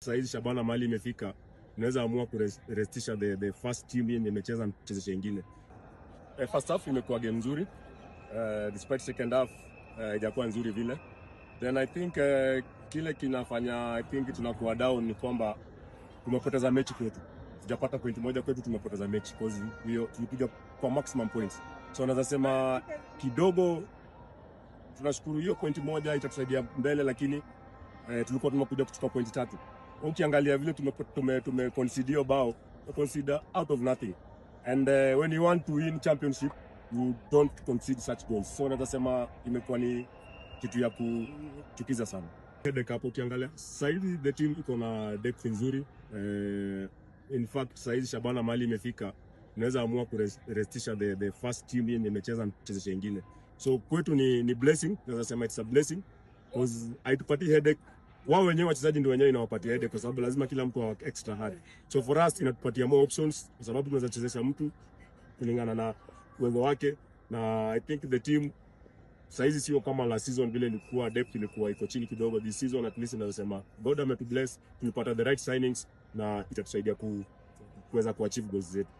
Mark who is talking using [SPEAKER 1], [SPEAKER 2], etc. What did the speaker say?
[SPEAKER 1] saizi Shabana mali imefika, unaweza amua kurestisha the first team yenye imecheza mchezo mwingine. First half imekuwa game nzuri, despite second half haijakuwa nzuri vile. Then I think kile kinafanya I think tunakuwa down ni kwamba tumepoteza mechi kwetu. Tujapata point moja kwetu, tumepoteza mechi because tulipiga kwa maximum points. So naweza sema kidogo tunashukuru hiyo point moja itatusaidia mbele, lakini tulikuwa tumekuja kuchukua point 3. Ukiangalia vile tumeconsider bao, consider out of nothing. And when you want to win championship, you don't concede such goals. So naweza sema imekuwa ni kitu ya kuchukiza sana. Headache hapo ukiangalia. Saizi the team iko na depth nzuri. In fact saizi Shabana mali imefika, unaweza amua kurestisha the first team yenye imecheza mchezo mwingine. So kwetu ni blessing, naweza sema it's a blessing because haitupati headache. Wao wenyewe wachezaji ndio wenyewe inawapatia headache kwa sababu lazima kila mtu awe extra hard. So for us inatupatia more options kwa sababu tunaweza chezesha mtu kulingana na uwezo wake, na I think the team saizi sio kama last season vile ilikuwa depth ilikuwa iko chini kidogo. This season at least naweza sema God ametubless, tulipata the right signings na itatusaidia kuweza kuachieve goals zetu.